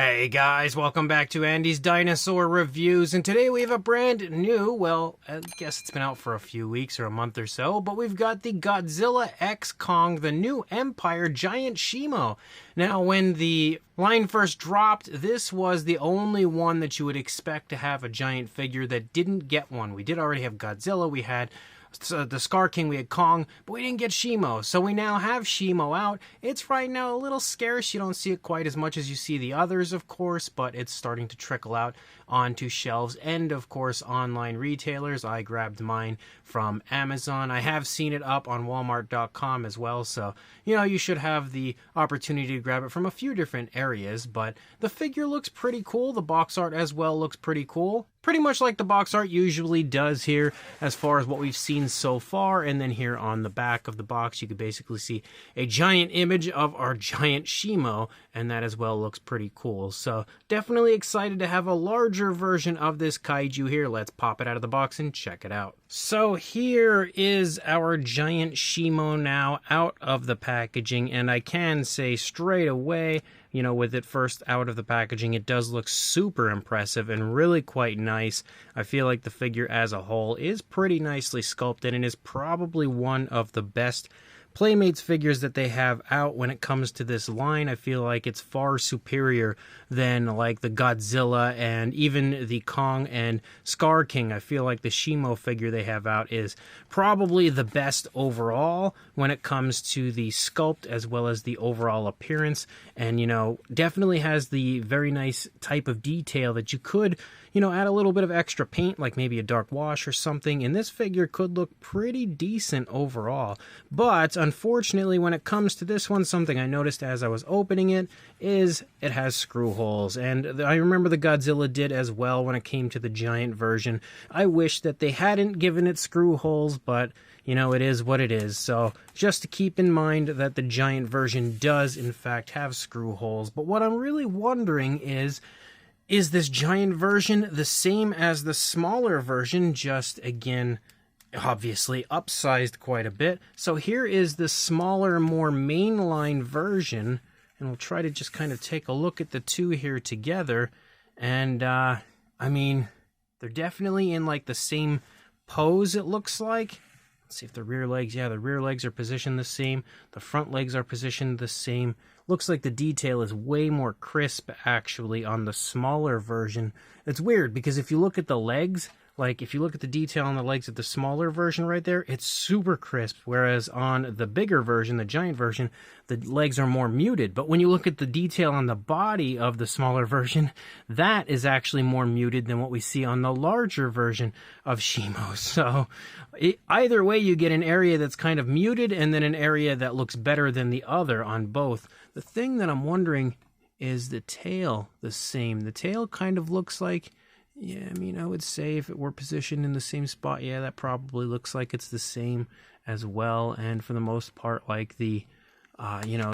Hey guys, welcome back to Andy's Dinosaur Reviews, and today we have a brand new, well, I guess it's been out for a few weeks or a month or so, but we've got the Godzilla X Kong, the new Empire Giant Shimo. Now, when the line first dropped, this was the only one that you would expect to have a giant figure that didn't get one. We did already have Godzilla, we had the Scar King, we had Kong, but we didn't get Shimo. So we now have Shimo out. It's right now a little scarce. You don't see it quite as much as you see the others, of course, but it's starting to trickle out onto shelves and, of course, online retailers. I grabbed mine from Amazon. I have seen it up on Walmart.com as well, so, you know, you should have the opportunity to grab it from a few different areas, but the figure looks pretty cool. The box art as well looks pretty cool. Pretty much like the box art usually does here as far as what we've seen so far. And then here on the back of the box, you could basically see a giant image of our Giant Shimo, and that as well looks pretty cool. So definitely excited to have a larger version of this kaiju here. Let's pop it out of the box and check it out. So here is our Giant Shimo now out of the packaging, and I can say straight away, you know, with it first out of the packaging, it does look super impressive and really quite nice. I feel like the figure as a whole is pretty nicely sculpted and is probably one of the best Playmates figures that they have out when it comes to this line. I feel like it's far superior than like the Godzilla and even the Kong and Scar King. I feel like the Shimo figure they have out is probably the best overall when it comes to the sculpt as well as the overall appearance, and, you know, definitely has the very nice type of detail that you could, you know, add a little bit of extra paint, like maybe a dark wash or something, and this figure could look pretty decent overall. But unfortunately, when it comes to this one, something I noticed as I was opening it is it has screw holes, and I remember the Godzilla did as well when it came to the giant version. I wish that they hadn't given it screw holes, but, you know, it is what it is. So just to keep in mind that the giant version does in fact have screw holes. But what I'm really wondering is this giant version the same as the smaller version, just again, obviously upsized quite a bit? So here is the smaller, more mainline version, and we'll try to just kind of take a look at the two here together. And I mean, they're definitely in like the same pose, it looks like. Let's see if the rear legs, yeah, the rear legs are positioned the same. The front legs are positioned the same. Looks like the detail is way more crisp, actually, on the smaller version. It's weird, because if you look at the legs, like if you look at the detail on the legs of the smaller version right there, it's super crisp, whereas on the bigger version, the giant version, the legs are more muted. But when you look at the detail on the body of the smaller version, that is actually more muted than what we see on the larger version of Shimo. So either way, you get an area that's kind of muted and then an area that looks better than the other on both. The thing that I'm wondering is the tail the same. The tail kind of looks like, yeah, I mean, I would say if it were positioned in the same spot, yeah, that probably looks like it's the same as well. And for the most part, like the, you know,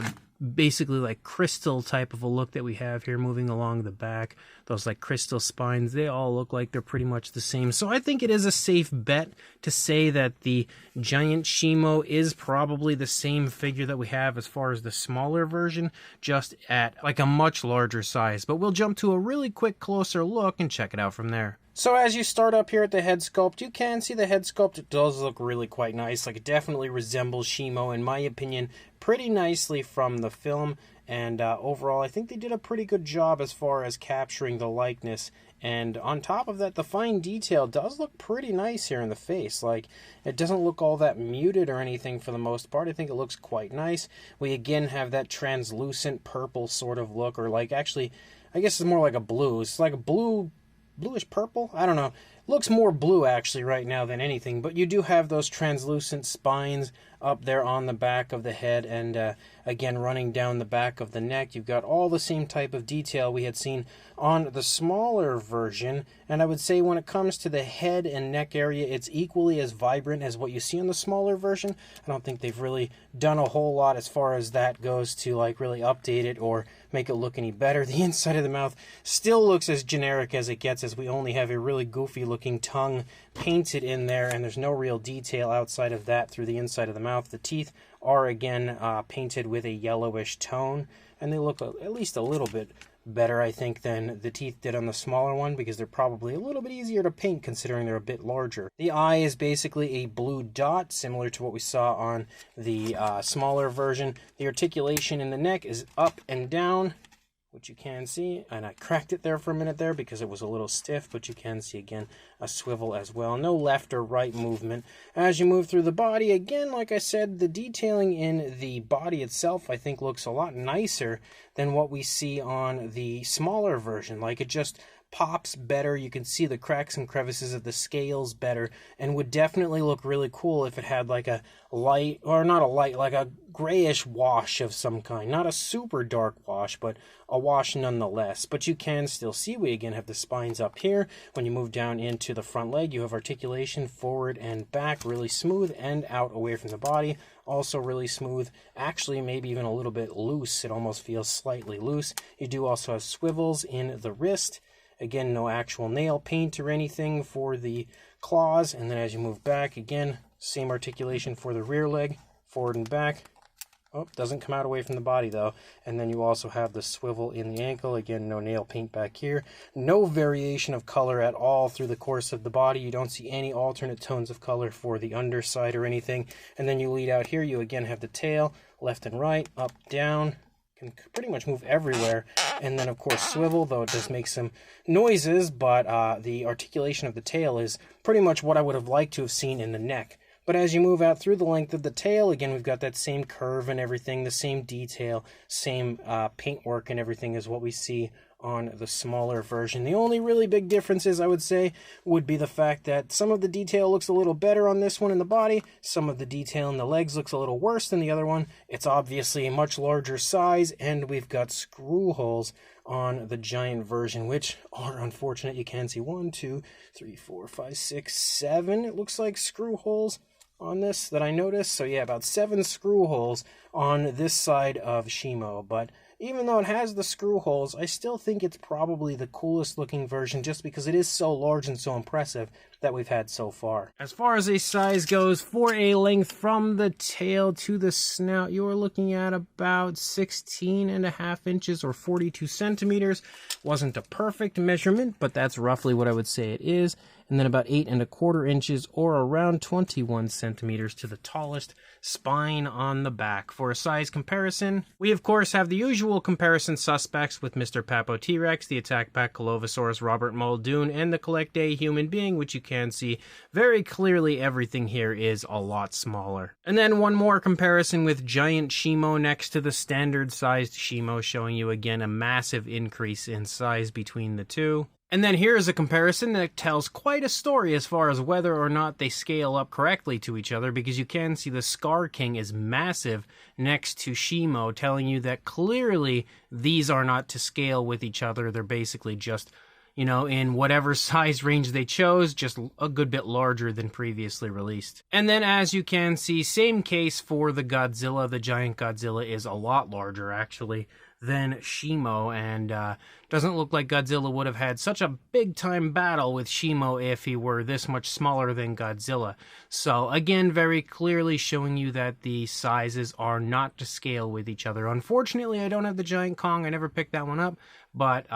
basically like crystal type of a look that we have here moving along the back, those like crystal spines, they all look like they're pretty much the same. So I think it is a safe bet to say that the Giant Shimo is probably the same figure that we have as far as the smaller version, just at like a much larger size. But we'll jump to a really quick closer look and check it out from there. So as you start up here at the head sculpt, you can see the head sculpt. It does look really quite nice. Like, it definitely resembles Shimo, in my opinion, pretty nicely from the film. And overall, I think they did a pretty good job as far as capturing the likeness. And on top of that, the fine detail does look pretty nice here in the face. Like, it doesn't look all that muted or anything for the most part. I think it looks quite nice. We again have that translucent purple sort of look, or like, actually, I guess it's more like a blue. It's like a bluish purple? I don't know. Looks more blue actually right now than anything, but you do have those translucent spines up there on the back of the head, and again running down the back of the neck. You've got all the same type of detail we had seen on the smaller version, and I would say when it comes to the head and neck area, it's equally as vibrant as what you see on the smaller version. I don't think they've really done a whole lot as far as that goes to like really update it or make it look any better. The inside of the mouth still looks as generic as it gets, as we only have a really goofy looking tongue painted in there, and there's no real detail outside of that through the inside of the mouth. The teeth are again painted with a yellowish tone, and they look at least a little bit better, I think, than the teeth did on the smaller one, because they're probably a little bit easier to paint considering they're a bit larger. The eye is basically a blue dot, similar to what we saw on the smaller version. The articulation in the neck is up and down, which you can see, and I cracked it there for a minute there because it was a little stiff, but you can see again a swivel as well. No left or right movement. As you move through the body, again, like I said, the detailing in the body itself I think looks a lot nicer than what we see on the smaller version. Like, it just pops better. You can see the cracks and crevices of the scales better, and would definitely look really cool if it had like a light, or not a light, like a grayish wash of some kind. Not a super dark wash, but a wash nonetheless. But you can still see we again have the spines up here. When you move down into the front leg, you have articulation forward and back, really smooth, and out away from the body, also really smooth. Actually, maybe even a little bit loose. It almost feels slightly loose. You do also have swivels in the wrist. Again, no actual nail paint or anything for the claws. And then as you move back, again, same articulation for the rear leg, forward and back. Oh, doesn't come out away from the body though. And then you also have the swivel in the ankle. Again, no nail paint back here. No variation of color at all through the course of the body. You don't see any alternate tones of color for the underside or anything. And then you lead out here. You again have the tail, left and right, up, down. Can pretty much move everywhere. And then of course swivel, though it does make some noises, but the articulation of the tail is pretty much what I would have liked to have seen in the neck. But as you move out through the length of the tail, again, we've got that same curve and everything, the same detail, same paintwork and everything as what we see on the smaller version. The only really big differences, I would say, would be the fact that some of the detail looks a little better on this one in the body, some of the detail in the legs looks a little worse than the other one. It's obviously a much larger size, and we've got screw holes on the giant version, which are unfortunate. You can see 1, 2, 3, 4, 5, 6, 7, it looks like, screw holes on this that I noticed. So yeah, about 7 screw holes on this side of Shimo. But even though it has the screw holes, I still think it's probably the coolest looking version, just because it is so large and so impressive that we've had so far. As far as a size goes, for a length from the tail to the snout, you're looking at about 16.5 inches or 42 centimeters. Wasn't a perfect measurement, but that's roughly what I would say it is. And then about 8.25 inches or around 21 centimeters to the tallest spine on the back. For a size comparison, we of course have the usual comparison suspects with Mr. Papo T-Rex, the Attack Pack Colovosaurus, Robert Muldoon, and the Collect A Human Being, which you can see very clearly everything here is a lot smaller. And then one more comparison with Giant Shimo next to the standard sized Shimo, showing you again a massive increase in size between the two. And then here is a comparison that tells quite a story as far as whether or not they scale up correctly to each other, because you can see the Scar King is massive next to Shimo, telling you that clearly these are not to scale with each other. They're basically just, you know, in whatever size range they chose, just a good bit larger than previously released. And then as you can see, same case for the Godzilla. The giant Godzilla is a lot larger, actually, than Shimo, and doesn't look like Godzilla would have had such a big time battle with Shimo if he were this much smaller than Godzilla. So again, very clearly showing you that the sizes are not to scale with each other. Unfortunately, I don't have the Giant Kong. I never picked that one up, but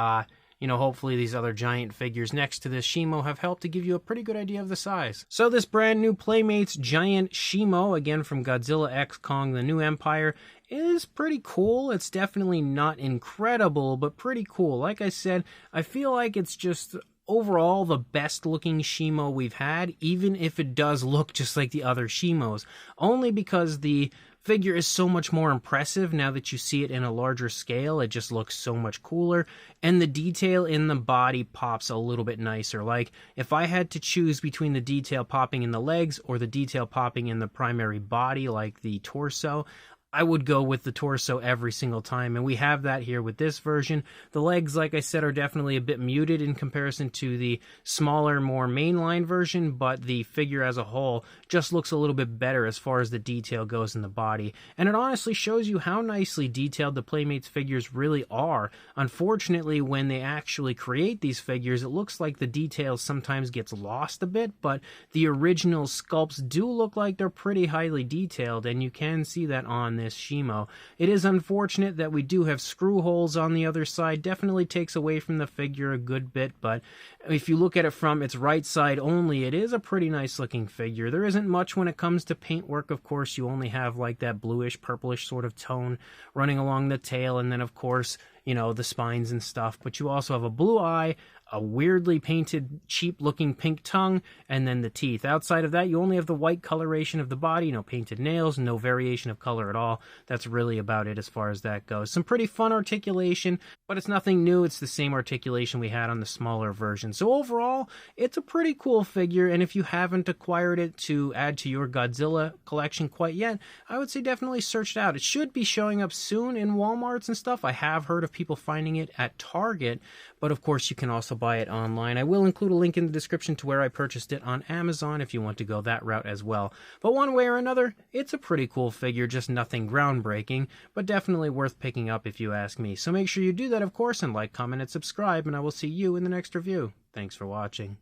you know, hopefully these other giant figures next to this Shimo have helped to give you a pretty good idea of the size. So this brand new Playmates Giant Shimo, again from Godzilla X Kong, the New Empire, is pretty cool. It's definitely not incredible, but pretty cool. Like I said, I feel like it's just overall the best looking Shimo we've had, even if it does look just like the other Shimos, only because the figure is so much more impressive now that you see it in a larger scale. It just looks so much cooler, and the detail in the body pops a little bit nicer. Like, if I had to choose between the detail popping in the legs or the detail popping in the primary body, like the torso, I would go with the torso every single time, and we have that here with this version. The legs, like I said, are definitely a bit muted in comparison to the smaller, more mainline version, but the figure as a whole just looks a little bit better as far as the detail goes in the body. And it honestly shows you how nicely detailed the Playmates figures really are. Unfortunately, when they actually create these figures, it looks like the details sometimes gets lost a bit, but the original sculpts do look like they're pretty highly detailed, and you can see that on this Shimo. It is unfortunate that we do have screw holes on the other side. Definitely takes away from the figure a good bit, but if you look at it from its right side only, it is a pretty nice looking figure. There isn't much when it comes to paintwork. Of course, you only have like that bluish, purplish sort of tone running along the tail, and then of course, you know, the spines and stuff, but you also have a blue eye, a weirdly painted, cheap-looking pink tongue, and then the teeth. Outside of that, you only have the white coloration of the body, no painted nails, no variation of color at all. That's really about it as far as that goes. Some pretty fun articulation, but it's nothing new. It's the same articulation we had on the smaller version. So overall, it's a pretty cool figure, and if you haven't acquired it to add to your Godzilla collection quite yet, I would say definitely search it out. It should be showing up soon in Walmarts and stuff. I have heard of people finding it at Target, but of course you can also buy it online. I will include a link in the description to where I purchased it on Amazon if you want to go that route as well. But one way or another, it's a pretty cool figure, just nothing groundbreaking, but definitely worth picking up if you ask me. So make sure you do that, of course, and like, comment, and subscribe, and I will see you in the next review. Thanks for watching.